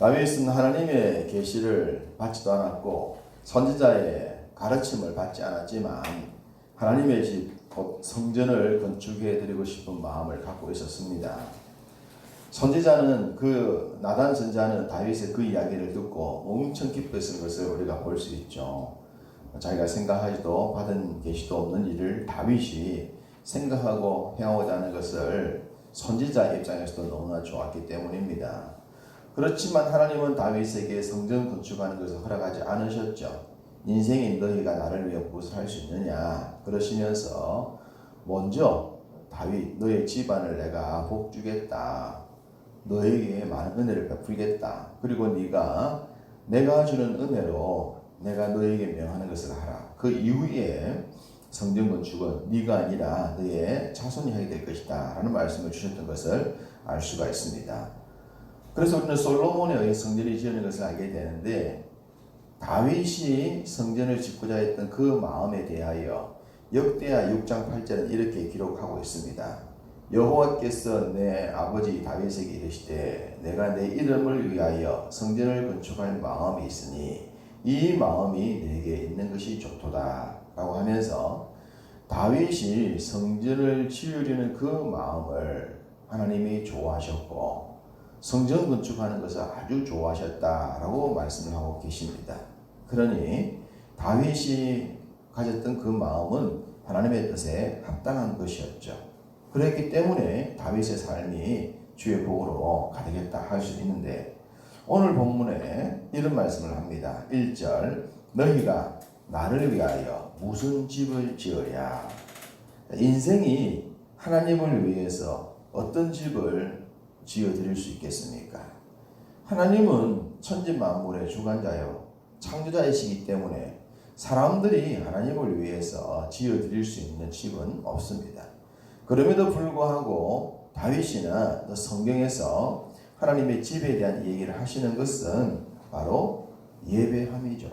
다윗은 하나님의 계시를 받지도 않았고 선지자의 가르침을 받지 않았지만 하나님의 집 곧 성전을 건축해 드리고 싶은 마음을 갖고 있었습니다. 선지자는 나단 선지자는 다윗의 그 이야기를 듣고 엄청 기뻐했을 것을 우리가 볼 수 있죠. 자기가 생각하지도 받은 계시도 없는 일을 다윗이 생각하고 행하고자 하는 것을 선지자 입장에서도 너무나 좋았기 때문입니다. 그렇지만 하나님은 다윗에게 성전 건축하는 것을 허락하지 않으셨죠. 인생인 너희가 나를 위해 무엇을 할 수 있느냐 그러시면서 먼저 다윗 너의 집안을 내가 복주겠다. 너에게 많은 은혜를 베풀겠다. 그리고 내가 주는 은혜로 내가 너에게 명하는 것을 하라. 그 이후에 성전 건축은 네가 아니라 너의 자손이 하게 될 것이다 라는 말씀을 주셨던 것을 알 수가 있습니다. 그래서 우리는 솔로몬에 의해 성전이 지어진 것을 알게 되는데 다윗이 성전을 짓고자 했던 그 마음에 대하여 역대하 6장 8절은 이렇게 기록하고 있습니다. 여호와께서 내 아버지 다윗에게 이르시되 내가 내 이름을 위하여 성전을 건축할 마음이 있으니 이 마음이 내게 있는 것이 좋도다 라고 하면서 다윗이 성전을 지으려는 그 마음을 하나님이 좋아하셨고 성전 건축하는 것을 아주 좋아하셨다라고 말씀을 하고 계십니다. 그러니 다윗이 가졌던 그 마음은 하나님의 뜻에 합당한 것이었죠. 그렇기 때문에 다윗의 삶이 주의 복으로 가득했다 할 수 있는데 오늘 본문에 이런 말씀을 합니다. 1절 너희가 나를 위하여 무슨 집을 지어야. 인생이 하나님을 위해서 어떤 집을 지어드릴 수 있겠습니까? 하나님은 천지만물의 주관자요 창조자이시기 때문에 사람들이 하나님을 위해서 지어드릴 수 있는 집은 없습니다. 그럼에도 불구하고 다윗이나 성경에서 하나님의 집에 대한 얘기를 하시는 것은 바로 예배함이죠.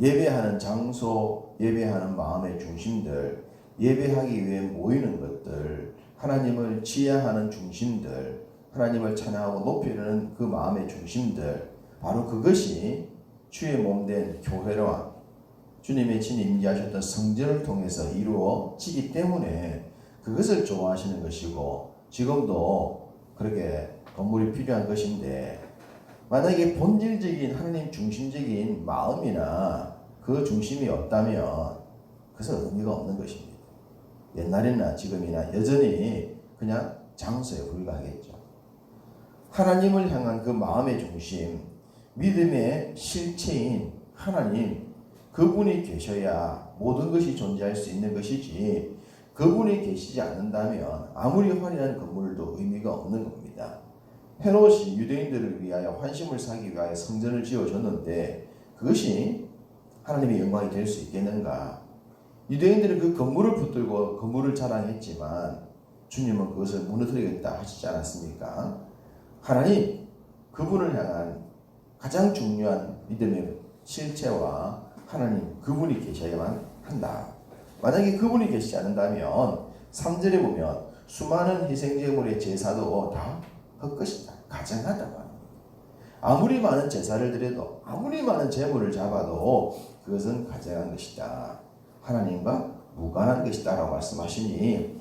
예배하는 장소, 예배하는 마음의 중심들, 예배하기 위해 모이는 것들, 하나님을 지향하는 중심들, 하나님을 찬양하고 높이려는 그 마음의 중심들, 바로 그것이 주의 몸된 교회와 주님의 친히 임재하셨던 성전을 통해서 이루어지기 때문에 그것을 좋아하시는 것이고 지금도 그렇게 건물이 필요한 것인데 만약에 본질적인 하나님 중심적인 마음이나 그 중심이 없다면 그것은 의미가 없는 것입니다. 옛날이나 지금이나 여전히 그냥 장소에 불과하겠죠. 하나님을 향한 그 마음의 중심, 믿음의 실체인 하나님, 그분이 계셔야 모든 것이 존재할 수 있는 것이지 그분이 계시지 않는다면 아무리 화려한 건물도 의미가 없는 겁니다. 헤롯이 유대인들을 위하여 환심을 사기 위하여 성전을 지어줬는데 그것이 하나님의 영광이 될 수 있겠는가? 유대인들은 그 건물을 붙들고 건물을 자랑했지만 주님은 그것을 무너뜨리겠다 하시지 않았습니까? 하나님, 그분을 향한 가장 중요한 믿음의 실체와 하나님, 그분이 계셔야만 한다. 만약에 그분이 계시지 않는다면 3절에 보면 수많은 희생제물의 제사도 다 헛것이다. 가증하다고 합니다. 아무리 많은 제사를 드려도 아무리 많은 제물을 잡아도 그것은 가증한 것이다. 하나님과 무관한 것이다 라고 말씀하시니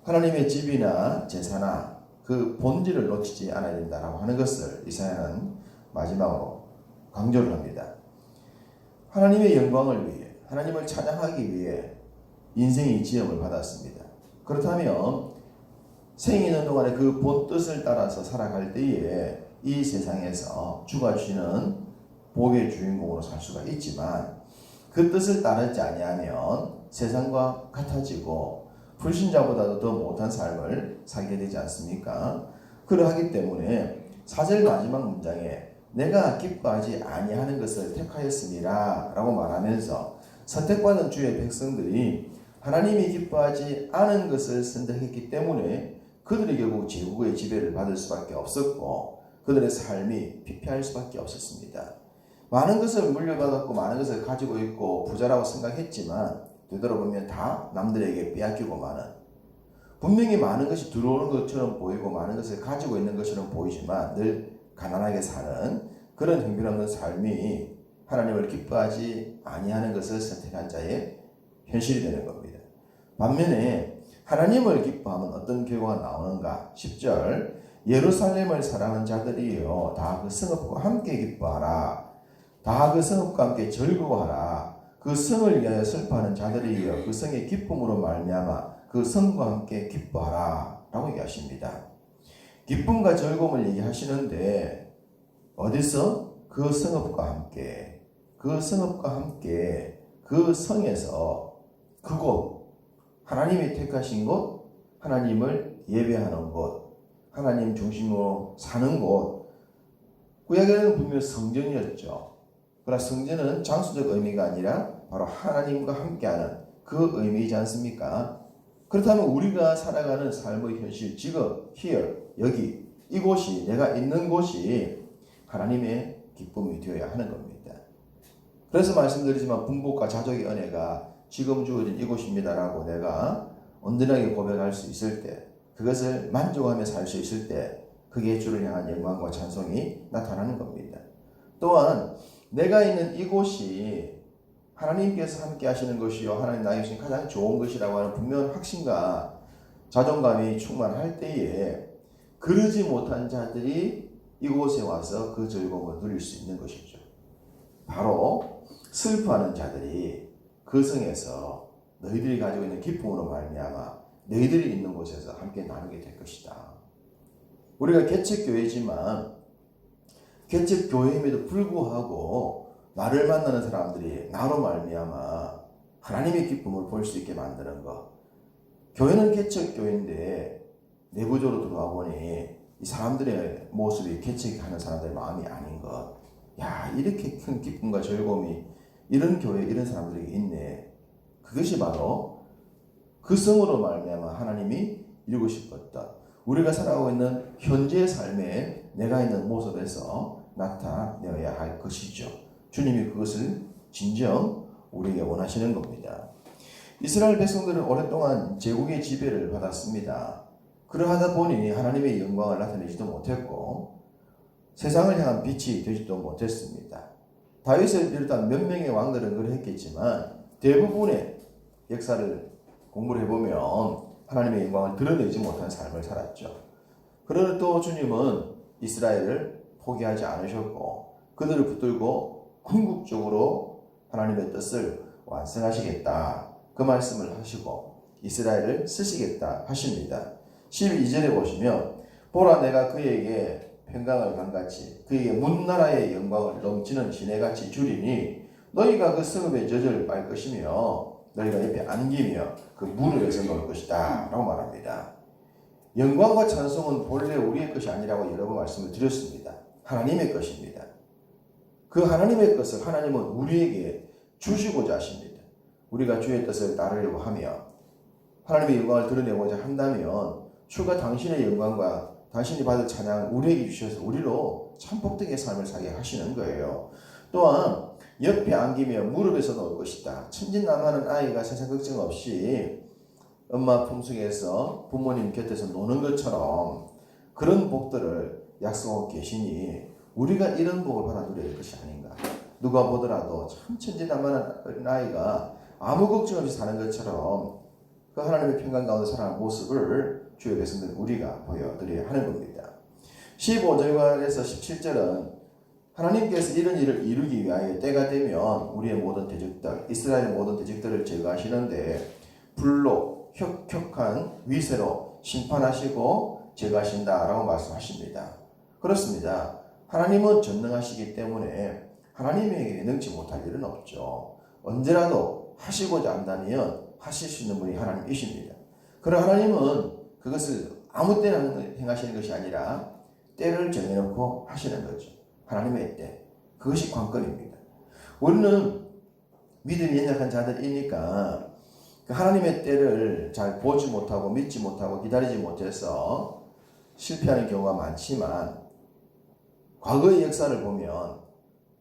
하나님의 집이나 제사나 그 본질을 놓치지 않아야 된다라고 하는 것을 이사야는 마지막으로 강조를 합니다. 하나님의 영광을 위해 하나님을 찬양하기 위해 인생이 지음을 받았습니다. 그렇다면 생이 있는 동안에 그 본 뜻을 따라서 살아갈 때에 이 세상에서 주가 주시는 복의 주인공으로 살 수가 있지만 그 뜻을 따르지 아니하면 세상과 같아지고 불신자보다도 더 못한 삶을 살게 되지 않습니까? 그러하기 때문에 4절 마지막 문장에 내가 기뻐하지 아니하는 것을 택하였습니다 라고 말하면서 선택받은 주의 백성들이 하나님이 기뻐하지 않은 것을 선택했기 때문에 그들이 결국 제국의 지배를 받을 수밖에 없었고 그들의 삶이 피폐할 수밖에 없었습니다. 많은 것을 물려받았고 많은 것을 가지고 있고 부자라고 생각했지만 되돌아보면 다 남들에게 빼앗기고 마는, 분명히 많은 것이 들어오는 것처럼 보이고 많은 것을 가지고 있는 것처럼 보이지만 늘 가난하게 사는 그런 형편없는 삶이 하나님을 기뻐하지 아니하는 것을 선택한 자의 현실이 되는 겁니다. 반면에 하나님을 기뻐하면 어떤 결과가 나오는가? 10절 예루살렘을 사랑하는 자들이여 다 그 성읍과 함께 기뻐하라. 다 그 성읍과 함께 즐거워하라. 그 성을 위하여 슬퍼하는 자들이여 그 성의 기쁨으로 말미암아 그 성과 함께 기뻐하라 라고 얘기하십니다. 기쁨과 즐거움을 얘기하시는데 어디서? 그 성읍과 함께, 그 성읍과 함께, 그 성에서, 그곳, 하나님이 택하신 곳, 하나님을 예배하는 곳, 하나님 중심으로 사는 곳. 구약에는 분명 성전이었죠. 그러나 성전은 장소적 의미가 아니라 바로 하나님과 함께하는 그 의미이지 않습니까? 그렇다면 우리가 살아가는 삶의 현실, 지금, here, 여기, 이곳이, 내가 있는 곳이 하나님의 기쁨이 되어야 하는 겁니다. 그래서 말씀드리지만 분복과 자족의 은혜가 지금 주어진 이곳입니다라고 내가 온전하게 고백할 수 있을 때, 그것을 만족하며 살 수 있을 때 그게 주를 향한 영광과 찬송이 나타나는 겁니다. 또한 내가 있는 이곳이 하나님께서 함께 하시는 것이요 하나님 나에게 주신 가장 좋은 것이라고 하는 분명한 확신과 자존감이 충만할 때에 그러지 못한 자들이 이곳에 와서 그 즐거움을 누릴 수 있는 것이죠. 바로 슬퍼하는 자들이 그 성에서 너희들이 가지고 있는 기쁨으로 말미암아 너희들이 있는 곳에서 함께 나누게 될 것이다. 우리가 개척교회지만 개척교회임에도 불구하고 나를 만나는 사람들이 나로 말미암아 하나님의 기쁨을 볼 수 있게 만드는 것. 교회는 개척교회인데 내부적으로 들어와 보니 이 사람들의 모습이 개척하는 사람들의 마음이 아닌 것. 야, 이렇게 큰 기쁨과 즐거움이 이런 교회 이런 사람들에게 있네. 그것이 바로 그 성으로 말미암아 하나님이 이루고 싶었던 우리가 살아가고 있는 현재의 삶에 내가 있는 모습에서 나타내어야 할 것이죠. 주님이 그것을 진정 우리에게 원하시는 겁니다. 이스라엘 백성들은 오랫동안 제국의 지배를 받았습니다. 그러하다 보니 하나님의 영광을 나타내지도 못했고 세상을 향한 빛이 되지도 못했습니다. 다윗을 비롯한 몇 명의 왕들은 그랬겠지만 대부분의 역사를 공부를 해보면 하나님의 영광을 드러내지 못한 삶을 살았죠. 그러나 또 주님은 이스라엘을 포기하지 않으셨고 그들을 붙들고 궁극적으로 하나님의 뜻을 완성하시겠다. 그 말씀을 하시고 이스라엘을 쓰시겠다 하십니다. 12절에 보시면 보라 내가 그에게 평강을 강같이 그에게 문나라의 영광을 넘치는 시내같이 주리니 너희가 그 성읍의 젖을 빨 것이며 너희가 옆에 안기며 그 무릎에서 놓을 것이다 라고 말합니다. 영광과 찬송은 본래 우리의 것이 아니라고 여러 번 말씀을 드렸습니다. 하나님의 것입니다. 그 하나님의 것을 하나님은 우리에게 주시고자 하십니다. 우리가 주의 뜻을 따르려고 하며 하나님의 영광을 드러내고자 한다면 주가 당신의 영광과 당신이 받을 찬양을 우리에게 주셔서 우리로 참 복되게 삶을 살게 하시는 거예요. 또한 옆에 안기며 무릎에서 놓을 것이다. 천진난만한 아이가 세상 걱정 없이 엄마 품속에서 부모님 곁에서 노는 것처럼 그런 복들을 약속하고 계시니 우리가 이런 복을 받아 누려야 될 것이 아닌가. 누가 보더라도 참 천진난만한 아이가 아무 걱정 없이 사는 것처럼 그 하나님의 평강 가운데 살아가는 모습을 주의 백성들 우리가 보여드려야 하는 겁니다. 15절에서 17절은 하나님께서 이런 일을 이루기 위하여 때가 되면 우리의 모든 대적들, 이스라엘의 모든 대적들을 제거하시는데 불로 혁혁한 위세로 심판하시고 제거하신다라고 말씀하십니다. 그렇습니다. 하나님은 전능하시기 때문에 하나님에게 능치 못할 일은 없죠. 언제라도 하시고자 한다면 하실 수 있는 분이 하나님이십니다. 그러나 하나님은 그것을 아무 때나 행하시는 것이 아니라 때를 정해놓고 하시는 거죠. 하나님의 때. 그것이 관건입니다. 우리는 믿음이 연약한 자들이니까 하나님의 때를 잘 보지 못하고 믿지 못하고 기다리지 못해서 실패하는 경우가 많지만 과거의 역사를 보면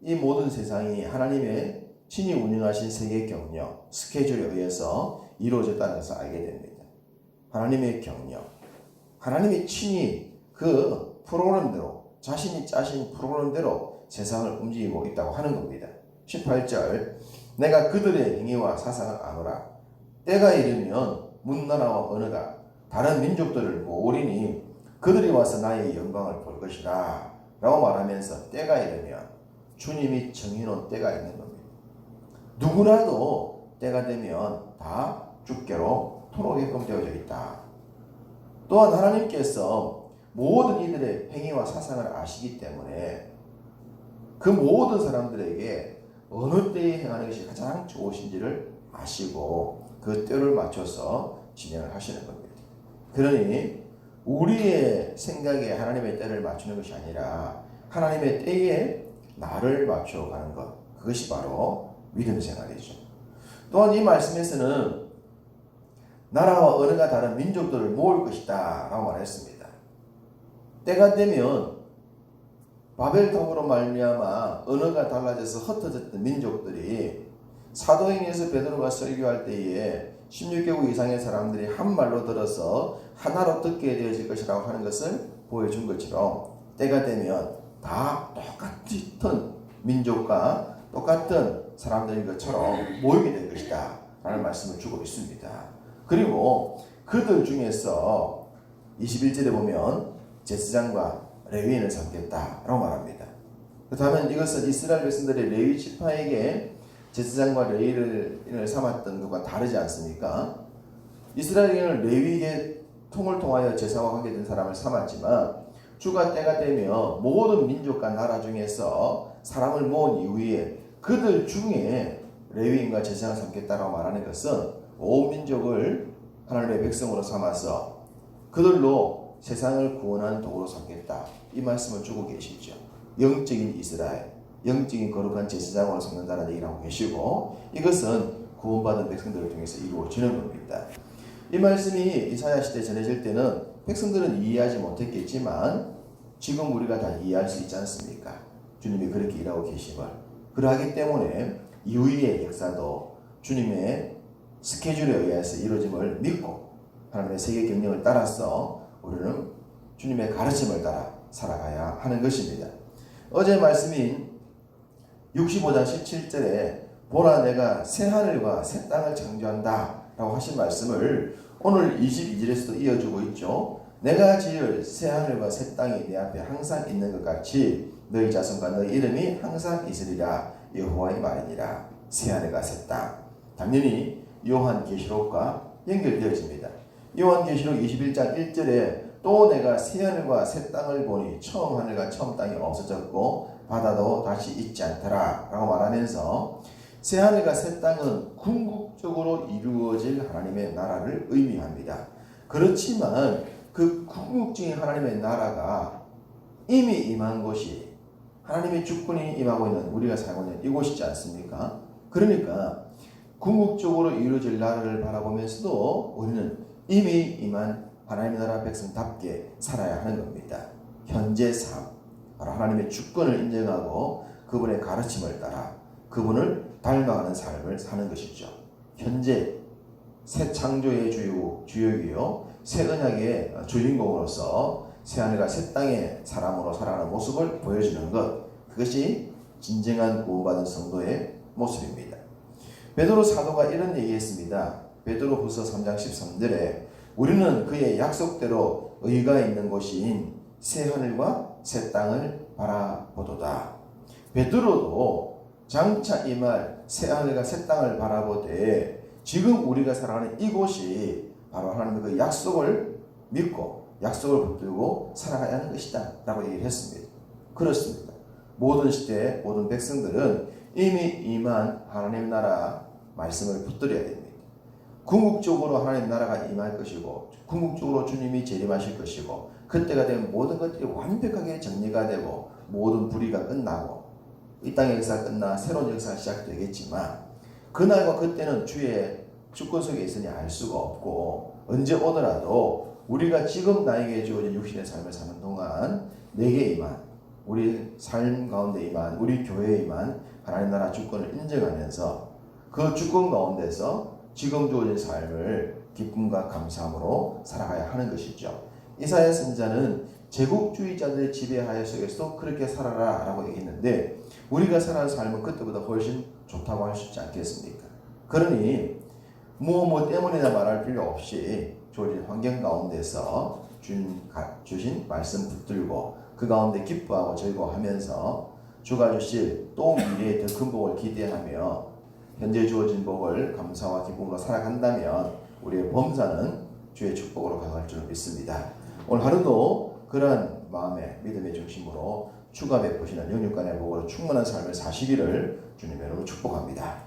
이 모든 세상이 하나님의 친히 운영하신 세계 경영, 스케줄에 의해서 이루어졌다는 것을 알게 됩니다. 하나님의 경영, 하나님이 친히 그 프로그램대로 자신이 짜신 프로그램대로 세상을 움직이고 있다고 하는 겁니다. 18절 내가 그들의 행위와 사상을 아노라. 때가 이르면 문나라와 언어가 다른 민족들을 모으리니 그들이 와서 나의 영광을 볼 것이라 라고 말하면서 때가 이르면 주님이 정해놓은 때가 있는 겁니다. 누구라도 때가 되면 다 죽게로 토록게끔 되어져 있다. 또한 하나님께서 모든 이들의 행위와 사상을 아시기 때문에 그 모든 사람들에게 어느 때에 행하는 것이 가장 좋으신지를 아시고 그 때를 맞춰서 진행을 하시는 겁니다. 그러니 우리의 생각에 하나님의 때를 맞추는 것이 아니라 하나님의 때에 나를 맞춰가는 것, 그것이 바로 믿음 생활이죠. 또한 이 말씀에서는 나라와 언어가 다른 민족들을 모을 것이다 라고 말했습니다. 때가 되면 바벨탑으로 말미암아 언어가 달라져서 흩어졌던 민족들이 사도행전에서 베드로가 설교할 때에 16개국 이상의 사람들이 한 말로 들어서 하나로 듣게 되어질 것이라고 하는 것을 보여준 것처럼 때가 되면 다 똑같은 민족과 똑같은 사람들인 것처럼 모이게 될 것이다 라는 말씀을 주고 있습니다. 그리고 그들 중에서 21절에 보면 제사장과 레위인을 삼겠다 라고 말합니다. 그렇다면 이것은 이스라엘 백성들의 레위 지파에게 제사장과 레위인을 삼았던 것과 다르지 않습니까? 이스라엘은 레위의 통을 통하여 제사와 관계된 사람을 삼았지만 주가 때가 되면 모든 민족과 나라 중에서 사람을 모은 이후에 그들 중에 레위인과 제사장을 삼겠다라고 말하는 것은 온 민족을 하나님의 백성으로 삼아서 그들로 세상을 구원하는 도구로 삼겠다. 이 말씀을 주고 계시죠. 영적인 이스라엘, 영적인 거룩한 제사장으로 삼는다는 얘기를 하고 계시고 이것은 구원받은 백성들을 통해서 이루어지는 겁니다. 이 말씀이 이사야 시대에 전해질 때는 백성들은 이해하지 못했겠지만 지금 우리가 다 이해할 수 있지 않습니까? 주님이 그렇게 일하고 계심을. 그러하기 때문에 이후의 역사도 주님의 스케줄에 의해서 이루어짐을 믿고 하나님의 세계 경영을 따라서 우리는 주님의 가르침을 따라 살아가야 하는 것입니다. 어제 말씀인 65장 17절에 보라 내가 새 하늘과 새 땅을 창조한다 라고 하신 말씀을 오늘 22절에서도 이어주고 있죠. 내가 지을 새 하늘과 새 땅이 내 앞에 항상 있는 것 같이 너희 자손과 너희 이름이 항상 있으리라 여호와의 말이니라. 새 하늘과 새 땅, 당연히 요한계시록과 연결되어집니다. 요한계시록 21장 1절에 또 내가 새 하늘과 새 땅을 보니 처음 하늘과 처음 땅이 없어졌고 바다도 다시 있지 않더라 라고 말하면서 새 하늘과 새 땅은 궁극적으로 이루어질 하나님의 나라를 의미합니다. 그렇지만 그 궁극적인 하나님의 나라가 이미 임한 곳이 하나님의 주권이 임하고 있는 우리가 살고 있는 이곳이지 않습니까? 그러니까 궁극적으로 이루어질 나라를 바라보면서도 우리는 이미 임한 하나님의 나라 백성답게 살아야 하는 겁니다. 현재 삶, 바로 하나님의 주권을 인정하고 그분의 가르침을 따라 그분을 닮아가는 삶을 사는 것이죠. 현재 새 창조의 주역이요 새 언약의 주인공으로서 새 하늘과 새 땅의 사람으로 살아가는 모습을 보여주는 것, 그것이 진정한 구원받은 성도의 모습입니다. 베드로 사도가 이런 얘기했습니다. 베드로후서 3장 13절에 우리는 그의 약속대로 의가 있는 곳인 새 하늘과 새 땅을 바라보도다. 베드로도 장차 임할 새 하늘과 새 땅을 바라보되 지금 우리가 살아가는 이곳이 바로 하나님의 그 약속을 믿고 약속을 붙들고 살아가야 하는 것이다 라고 얘기를 했습니다. 그렇습니다. 모든 시대 모든 백성들은 이미 임한 하나님 나라 말씀을 붙들어야 됩니다. 궁극적으로 하나님 나라가 임할 것이고 궁극적으로 주님이 재림하실 것이고 그때가 되면 모든 것들이 완벽하게 정리가 되고 모든 불의가 끝나고 이 땅의 역사가 끝나 새로운 역사가 시작되겠지만 그날과 그때는 주의 주권 속에 있으니 알 수가 없고 언제 오더라도 우리가 지금 나에게 주어진 육신의 삶을 사는 동안 내게 임한 우리 삶 가운데 임한 우리 교회에 임한 하나님 나라 주권을 인정하면서 그 주권 가운데서 지금 주어진 삶을 기쁨과 감사함으로 살아가야 하는 것이죠. 이사야 선지자는 제국주의자들의 지배하에 속에서도 그렇게 살아라 라고 얘기했는데 우리가 살아가는 삶은 그때보다 훨씬 좋다고 할 수 있지 않겠습니까? 그러니 뭐 때문이나 말할 필요 없이 주어진 환경 가운데서 주신 말씀 붙들고 그 가운데 기뻐하고 즐거워하면서 주가 주실 또 미래의 더 큰 복을 기대하며 현재 주어진 복을 감사와 기쁨으로 살아간다면 우리의 범사는 주의 축복으로 가갈 줄 믿습니다. 오늘 하루도 그러한 마음의 믿음의 중심으로 주가 베푸시는 영육간의 복으로 충만한 삶을 사시기를 주님의 이름으로 축복합니다.